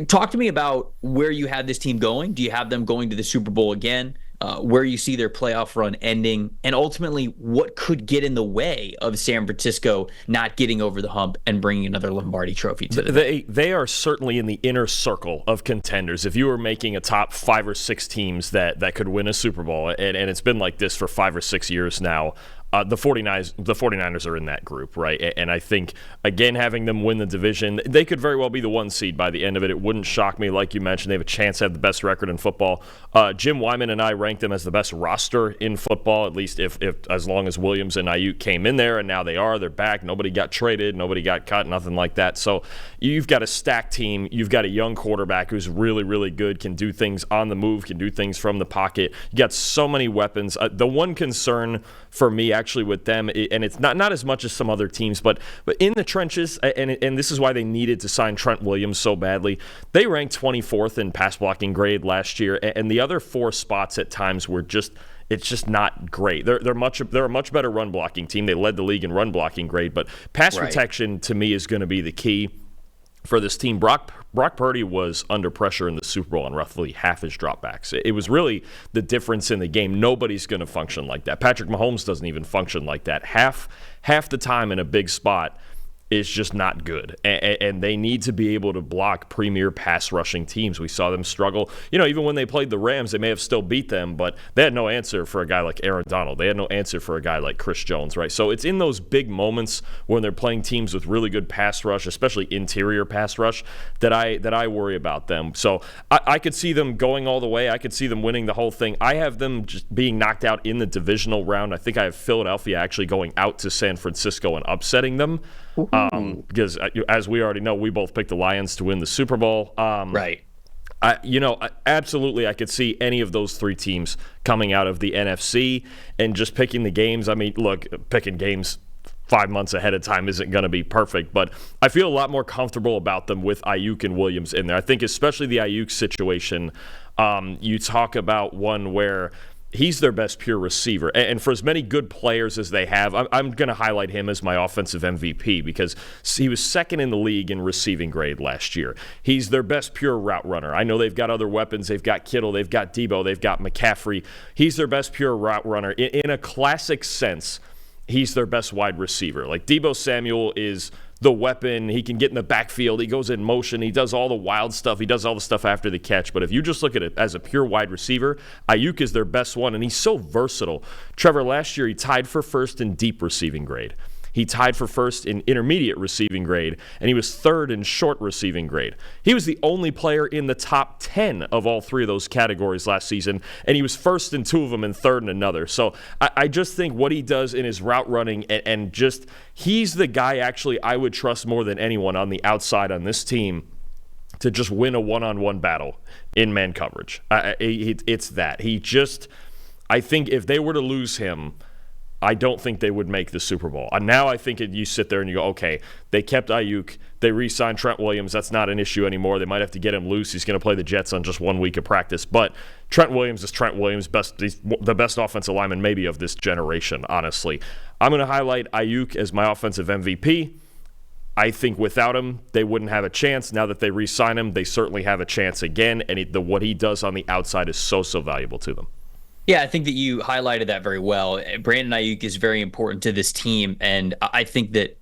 Talk to me about where you had this team going. Do you have them going to the Super Bowl again? Where you see their playoff run ending, and ultimately what could get in the way of San Francisco not getting over the hump and bringing another Lombardi trophy to them? They are certainly in the inner circle of contenders. If you were making a top 5 or 6 teams that could win a Super Bowl, and it's been like this for 5 or 6 years now, the 49ers are in that group, right? And I think, again, having them win the division, they could very well be the 1 seed by the end of it. It wouldn't shock me. Like you mentioned, they have a chance to have the best record in football. Jim Wyman and I ranked them as the best roster in football, at least if as long as Williams and Ayuk came in there, and now they're back. Nobody got traded. Nobody got cut, nothing like that. So you've got a stacked team. You've got a young quarterback who's really, really good, can do things on the move, can do things from the pocket. You got so many weapons. The one concern for me actually with them, and it's not as much as some other teams, but in the trenches, and this is why they needed to sign Trent Williams so badly. They ranked 24th in pass blocking grade last year, and the other 4 spots at times were it's just not great. They're a much better run blocking team. They led the league in run blocking grade, but pass protection to me is going to be the key for this team. Brock Purdy was under pressure in the Super Bowl on roughly half his dropbacks. It was really the difference in the game. Nobody's going to function like that. Patrick Mahomes doesn't even function like that. Half the time in a big spot is just not good. And they need to be able to block premier pass rushing teams. We saw them struggle. Even when they played the Rams, they may have still beat them, but they had no answer for a guy like Aaron Donald. They had no answer for a guy like Chris Jones, right? So it's in those big moments when they're playing teams with really good pass rush, especially interior pass rush, that I worry about them. So I could see them going all the way. I could see them winning the whole thing. I have them just being knocked out in the divisional round. I think I have Philadelphia actually going out to San Francisco and upsetting them. Because as we already know, we both picked the Lions to win the Super Bowl. Right. Absolutely, I could see any of those 3 teams coming out of the NFC and just picking the games. I mean, look, picking games 5 months ahead of time isn't going to be perfect, but I feel a lot more comfortable about them with Ayuk and Williams in there. I think especially the Ayuk situation, you talk about one where he's their best pure receiver. And for as many good players as they have, I'm going to highlight him as my offensive MVP because he was second in the league in receiving grade last year. He's their best pure route runner. I know they've got other weapons. They've got Kittle. They've got Debo. They've got McCaffrey. He's their best pure route runner. In a classic sense, he's their best wide receiver. Like Debo Samuel is the weapon. He can get in the backfield. He goes in motion. He does all the wild stuff. He does all the stuff after the catch. But if you just look at it as a pure wide receiver, Ayuk is their best one, and he's so versatile. Trevor, last year he tied for first in deep receiving grade. He tied for first in intermediate receiving grade, and he was third in short receiving grade. He was the only player in the top 10 of all 3 of those categories last season, and he was first in 2 of them and third in another. So I just think what he does in his route running and just he's the guy actually I would trust more than anyone on the outside on this team to just win a one-on-one battle in man coverage. It's that. I think if they were to lose him, I don't think they would make the Super Bowl. And now I think you sit there and you go, okay, they kept Ayuk. They re-signed Trent Williams. That's not an issue anymore. They might have to get him loose. He's going to play the Jets on just 1 week of practice. But Trent Williams is Trent Williams, he's the best offensive lineman maybe of this generation, honestly. I'm going to highlight Ayuk as my offensive MVP. I think without him, they wouldn't have a chance. Now that they re-sign him, they certainly have a chance again. And what he does on the outside is so valuable to them. Yeah, I think that you highlighted that very well. Brandon Ayuk is very important to this team, and I think that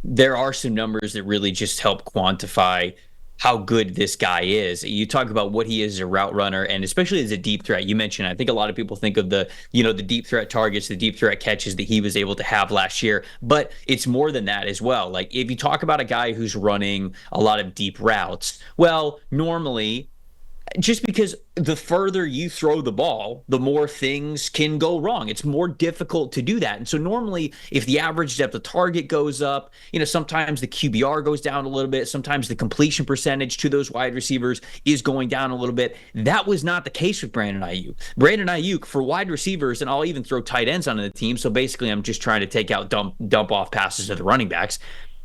there are some numbers that really just help quantify how good this guy is. You talk about what he is as a route runner, and especially as a deep threat. You mentioned, I think a lot of people think of the deep threat targets, the deep threat catches that he was able to have last year, but it's more than that as well. Like if you talk about a guy who's running a lot of deep routes, well, normally, just because the further you throw the ball, the more things can go wrong. It's more difficult to do that. And so normally, if the average depth of target goes up, sometimes the QBR goes down a little bit. Sometimes the completion percentage to those wide receivers is going down a little bit. That was not the case with Brandon Ayuk. Brandon Ayuk, for wide receivers, and I'll even throw tight ends onto the team. So basically, I'm just trying to take out dump off passes to the running backs.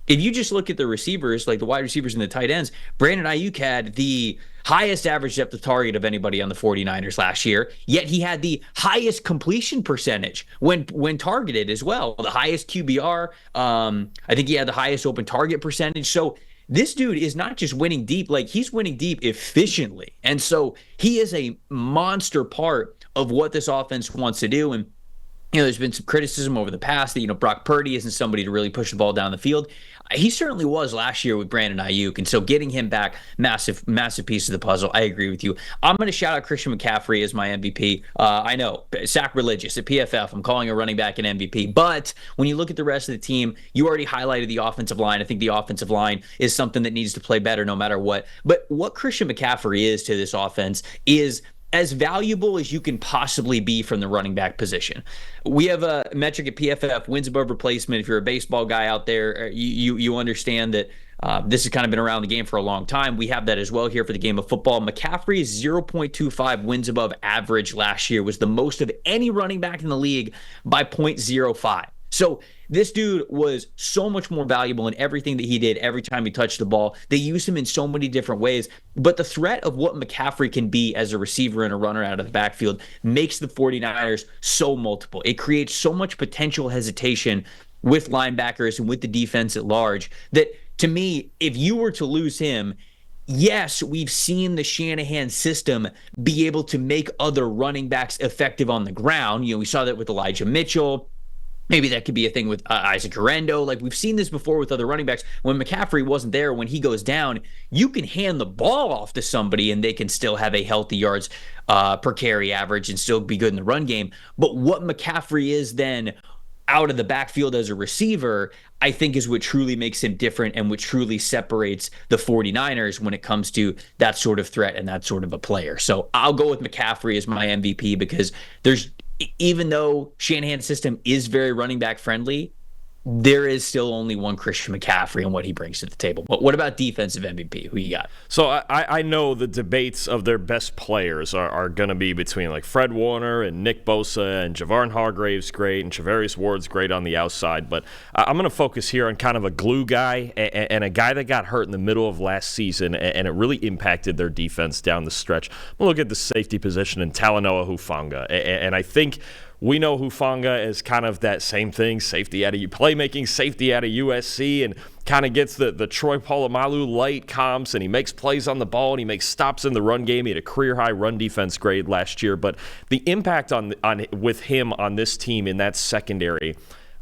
If you just look at the receivers, like the wide receivers and the tight ends, Brandon Ayuk had the highest average depth of target of anybody on the 49ers last year, yet he had the highest completion percentage when targeted as well. The highest QBR, I think he had the highest open target percentage. So this dude is not just winning deep, like he's winning deep efficiently. And so he is a monster part of what this offense wants to do. And there's been some criticism over the past that, Brock Purdy isn't somebody to really push the ball down the field. He certainly was last year with Brandon Ayuk. And so getting him back, massive, massive piece of the puzzle. I agree with you. I'm going to shout out Christian McCaffrey as my MVP. I know, sacrilegious at PFF. I'm calling a running back an MVP. But when you look at the rest of the team, you already highlighted the offensive line. I think the offensive line is something that needs to play better no matter what. But what Christian McCaffrey is to this offense is as valuable as you can possibly be from the running back position. We have a metric at PFF, wins above replacement. If you're a baseball guy out there, you understand that this has kind of been around the game for a long time. We have that as well here for the game of football. McCaffrey's 0.25 wins above average last year was the most of any running back in the league by 0.05. So this dude was so much more valuable in everything that he did every time he touched the ball. They used him in so many different ways. But the threat of what McCaffrey can be as a receiver and a runner out of the backfield makes the 49ers so multiple. It creates so much potential hesitation with linebackers and with the defense at large that, to me, if you were to lose him, yes, we've seen the Shanahan system be able to make other running backs effective on the ground. We saw that with Elijah Mitchell. Maybe that could be a thing with Isaac Guerrero. Like, we've seen this before with other running backs. When McCaffrey wasn't there, when he goes down, you can hand the ball off to somebody and they can still have a healthy yards per carry average and still be good in the run game. But what McCaffrey is then out of the backfield as a receiver, I think is what truly makes him different and what truly separates the 49ers when it comes to that sort of threat and that sort of a player. So I'll go with McCaffrey as my MVP because even though Shanahan's system is very running back friendly, there is still only one Christian McCaffrey and what he brings to the table. But what about defensive MVP? Who you got? So I know the debates of their best players are going to be between like Fred Warner and Nick Bosa and Javon Hargrave's great and Charvarius Ward's great on the outside. But I'm going to focus here on kind of a glue guy and a guy that got hurt in the middle of last season and it really impacted their defense down the stretch. We'll look at the safety position in Talanoa Hufanga. And I think we know Hufanga is kind of that same thing, safety out of playmaking, safety out of USC, and kind of gets the Troy Polamalu light comps, and he makes plays on the ball, and he makes stops in the run game. He had a career-high run defense grade last year. But the impact with him on this team in that secondary,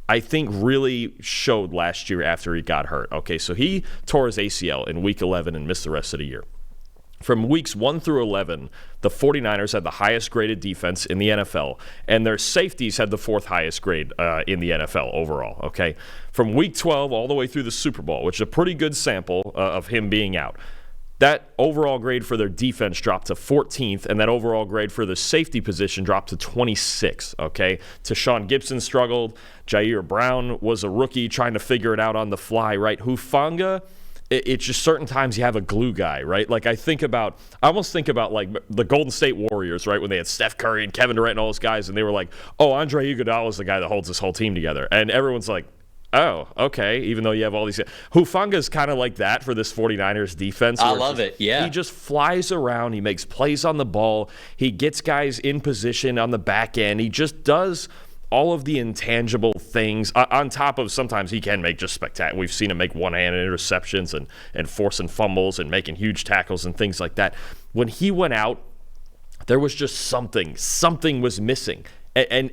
I think really showed last year after he got hurt. Okay, so he tore his ACL in Week 11 and missed the rest of the year. From weeks 1 through 11, the 49ers had the highest graded defense in the NFL, and their safeties had the fourth highest grade in the NFL overall, okay? From week 12 all the way through the Super Bowl, which is a pretty good sample of him being out, that overall grade for their defense dropped to 14th, and that overall grade for the safety position dropped to 26th, okay? Tashawn Gibson struggled. Jair Brown was a rookie trying to figure it out on the fly, right? Hufanga, it's just certain times you have a glue guy, right? Like I almost think about like the Golden State Warriors, right? When they had Steph Curry and Kevin Durant and all those guys, and they were like, oh, Andre Iguodala is the guy that holds this whole team together. And everyone's like, oh, okay, even though you have all these. Hufanga's kind of like that for this 49ers defense. I love it, yeah. He just flies around. He makes plays on the ball. He gets guys in position on the back end. He just does all of the intangible things on top of sometimes he can make just spectacular. We've seen him make one-handed interceptions and forcing fumbles and making huge tackles and things like that. When he went out, there was just something was missing. And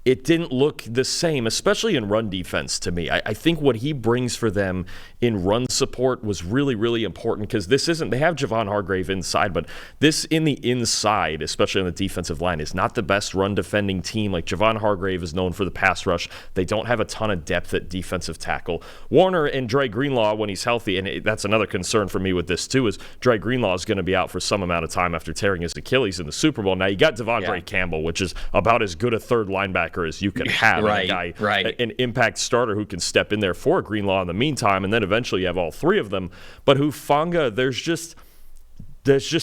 it didn't look the same, especially in run defense to me. I think what he brings for them in run support was really, really important because they have Javon Hargrave inside, but this in the inside, especially on the defensive line, is not the best run defending team. Like Javon Hargrave is known for the pass rush. They don't have a ton of depth at defensive tackle. Warner and Dre Greenlaw, when he's healthy, and that's another concern for me with this too, is Dre Greenlaw is going to be out for some amount of time after tearing his Achilles in the Super Bowl. Now you got Devondre Campbell, which is about as good a third linebacker as you can have. Right. An impact starter who can step in there for Greenlaw in the meantime, and then eventually you have all three of them. But Hufanga, there's just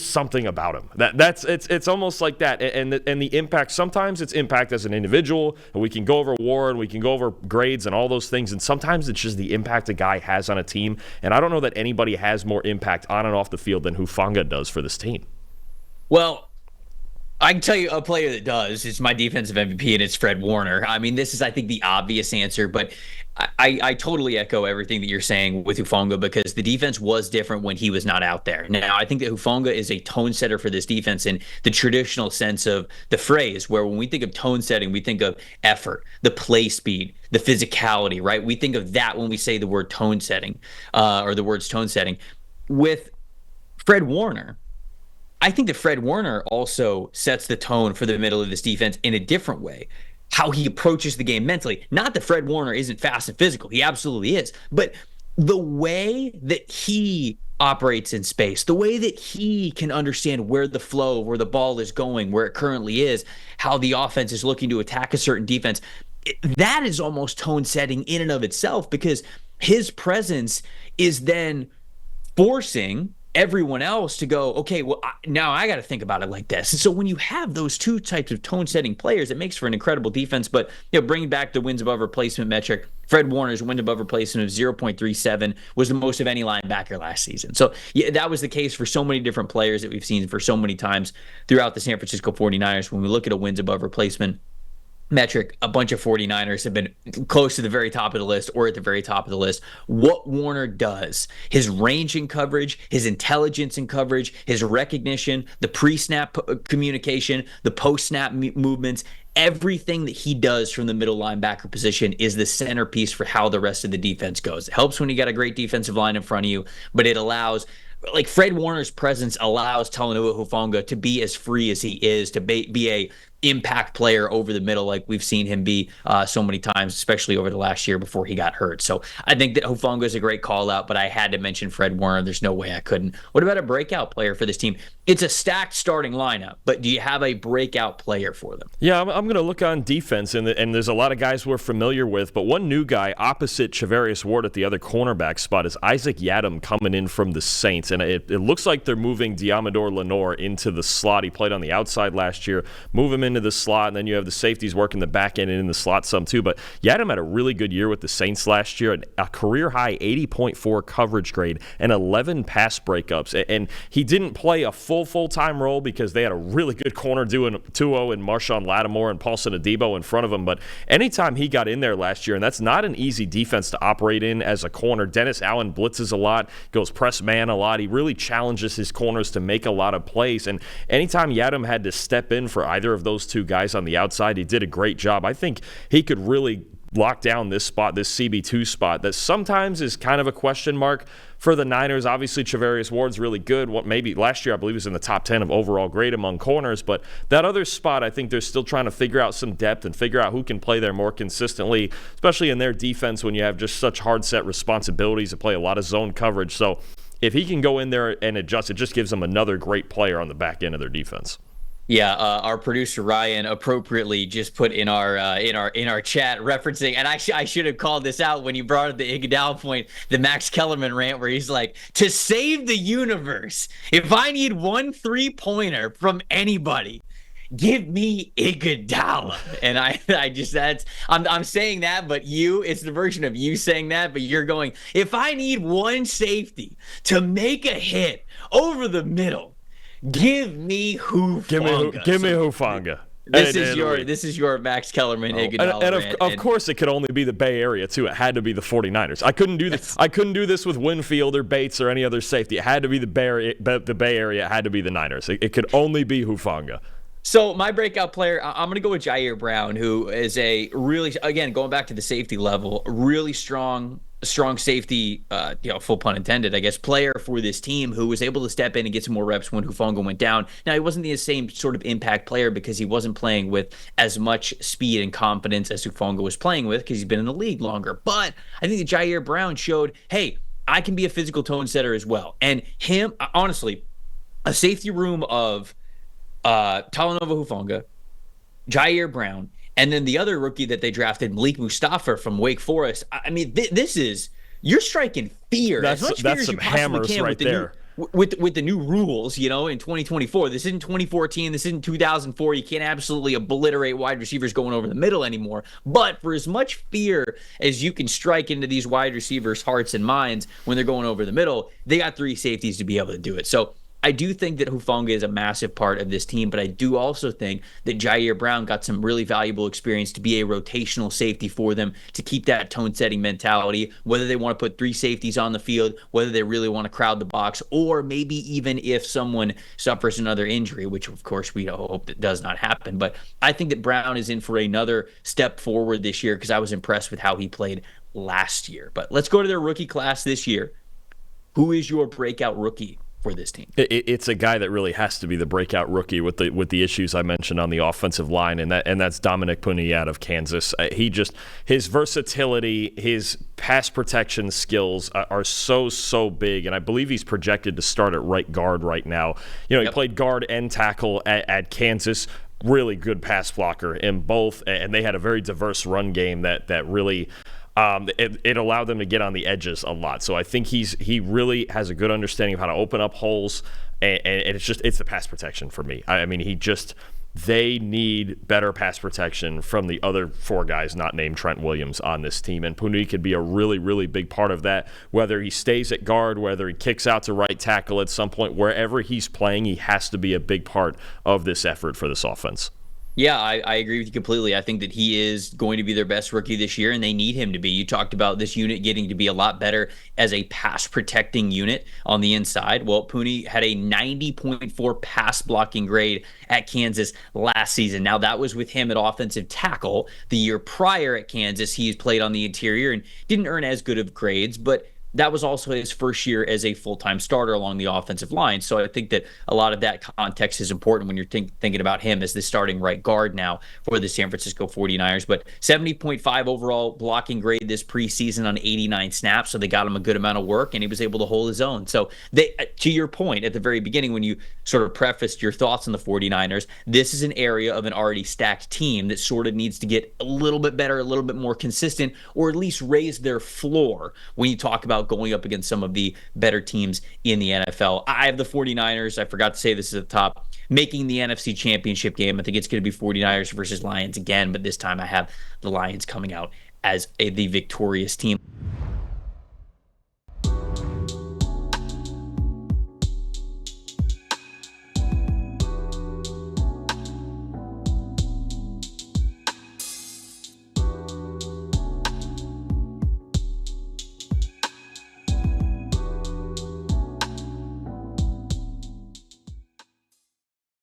something about him. It's almost like that. And the impact, sometimes it's impact as an individual, and we can go over WAR and we can go over grades and all those things, and sometimes it's just the impact a guy has on a team. And I don't know that anybody has more impact on and off the field than Hufanga does for this team. Well, I can tell you a player that does. It's my defensive MVP, and it's Fred Warner. I mean, this is, I think, the obvious answer, but I totally echo everything that you're saying with Hufanga because the defense was different when he was not out there. Now, I think that Hufanga is a tone setter for this defense in the traditional sense of the phrase, where when we think of tone setting, we think of effort, the play speed, the physicality, right? We think of that when we say the word tone setting or the words tone setting. With Fred Warner, I think that Fred Warner also sets the tone for the middle of this defense in a different way. How he approaches the game mentally. Not that Fred Warner isn't fast and physical. He absolutely is. But the way that he operates in space, the way that he can understand where the flow, where the ball is going, where it currently is, how the offense is looking to attack a certain defense, that is almost tone setting in and of itself because his presence is then forcing everyone else to go, okay, well, now I got to think about it like this. And so when you have those two types of tone-setting players, it makes for an incredible defense. But bringing back the wins above replacement metric, Fred Warner's win above replacement of 0.37 was the most of any linebacker last season. So yeah, that was the case for so many different players that we've seen for so many times throughout the San Francisco 49ers. When we look at a wins above replacement metric, a bunch of 49ers have been close to the very top of the list or at the very top of the list. What Warner does, his range in coverage, his intelligence in coverage, his recognition, the pre-snap communication, the post-snap movements, everything that he does from the middle linebacker position is the centerpiece for how the rest of the defense goes. It helps when you got a great defensive line in front of you, but it allows, like Fred Warner's presence allows Talanoa Hufanga to be as free as he is, to be a impact player over the middle like we've seen him be so many times, especially over the last year before he got hurt. So I think that Hufanga is a great call out, but I had to mention Fred Warner. There's no way I couldn't. What about a breakout player for this team? It's a stacked starting lineup, but do you have a breakout player for them? Yeah, I'm going to look on defense, and there's a lot of guys we're familiar with, but one new guy opposite Charvarius Ward at the other cornerback spot is Isaac Yiadom coming in from the Saints, and it looks like they're moving Diamador Lenore into the slot. He played on the outside last year. Move him into the slot, and then you have the safeties working the back end and in the slot some too. But Yiadom had a really good year with the Saints last year, a career-high 80.4 coverage grade and 11 pass breakups, and he didn't play a full-time role because they had a really good corner duo and Marshawn Lattimore and Paulson Adebo in front of him. But anytime he got in there last year, and that's not an easy defense to operate in as a corner. Dennis Allen blitzes a lot, goes press man a lot. He really challenges his corners to make a lot of plays. And anytime Yiadom had to step in for either of those two guys on the outside, he did a great job. I think he could really lock down this spot, this CB2 spot that sometimes is kind of a question mark for the Niners. Obviously, Charvarius Ward's really good. Maybe last year, I believe, was in the top 10 of overall grade among corners. But that other spot, I think they're still trying to figure out some depth and figure out who can play there more consistently, especially in their defense when you have just such hard set responsibilities to play a lot of zone coverage. So if he can go in there and adjust, it just gives them another great player on the back end of their defense. Yeah, our producer Ryan appropriately just put in our chat referencing, and I should have called this out when you brought up the Iguodala point, the Max Kellerman rant, where he's like, to save the universe, if I need one 3-pointer from anybody, give me Iguodala. And I'm saying that, but it's the version of you saying that, but you're going, if I need one safety to make a hit over the middle, give me Hufanga. Give me Hufanga. This is your Max Kellerman Iguodala and of course it could only be the Bay Area too. It had to be the 49ers. I couldn't do this. I couldn't do this with Winfield or Bates or any other safety. It had to be the Bay Area. It had to be the Niners. It could only be Hufanga. So my breakout player, I'm going to go with Jair Brown, who is a really, again, going back to the safety level, really strong safety, full pun intended, I guess, player for this team who was able to step in and get some more reps when Hufanga went down. Now, he wasn't the same sort of impact player because he wasn't playing with as much speed and confidence as Hufanga was playing with because he's been in the league longer. But I think that Jair Brown showed, hey, I can be a physical tone setter as well. And him, honestly, a safety room of Talanoa Hufanga, Jair Brown, and then the other rookie that they drafted, Malik Mustafa from Wake Forest. I mean, this is, you're striking fear. That's some hammers right there. With the new rules, in 2024. This isn't 2014. This isn't 2004. You can't absolutely obliterate wide receivers going over the middle anymore. But for as much fear as you can strike into these wide receivers' hearts and minds when they're going over the middle, they got 3 safeties to be able to do it. So I do think that Hufanga is a massive part of this team, but I do also think that Jair Brown got some really valuable experience to be a rotational safety for them, to keep that tone-setting mentality, whether they want to put 3 safeties on the field, whether they really want to crowd the box, or maybe even if someone suffers another injury, which of course we hope that does not happen. But I think that Brown is in for another step forward this year because I was impressed with how he played last year. But let's go to their rookie class this year. Who is your breakout rookie for this team? It's a guy that really has to be the breakout rookie with the issues I mentioned on the offensive line, and that's Dominick Puni out of Kansas. His versatility, his pass protection skills are so big, and I believe he's projected to start at right guard right now. He played guard and tackle at Kansas. Really good pass blocker in both, and they had a very diverse run game that really. It allowed them to get on the edges a lot. So I think he really has a good understanding of how to open up holes, and it's the pass protection for me. I mean, they need better pass protection from the other 4 guys not named Trent Williams on this team, and Puni could be a really, really big part of that, whether he stays at guard, whether he kicks out to right tackle at some point, wherever he's playing, he has to be a big part of this effort for this offense. Yeah, I agree with you completely. I think that he is going to be their best rookie this year, and they need him to be. You talked about this unit getting to be a lot better as a pass-protecting unit on the inside. Well, Puni had a 90.4 pass-blocking grade at Kansas last season. Now, that was with him at offensive tackle. The year prior at Kansas, he's played on the interior and didn't earn as good of grades, but that was also his first year as a full-time starter along the offensive line. So I think that a lot of that context is important when you're thinking about him as the starting right guard now for the San Francisco 49ers. But 70.5 overall blocking grade this preseason on 89 snaps. So they got him a good amount of work, and he was able to hold his own. So to your point at the very beginning, when you sort of prefaced your thoughts on the 49ers, this is an area of an already stacked team that sort of needs to get a little bit better, a little bit more consistent, or at least raise their floor when you talk about going up against some of the better teams in the NFL. I have the 49ers. I forgot to say this at the top, making the NFC Championship game. I think it's going to be 49ers versus Lions again, but this time I have the Lions coming out as the victorious team.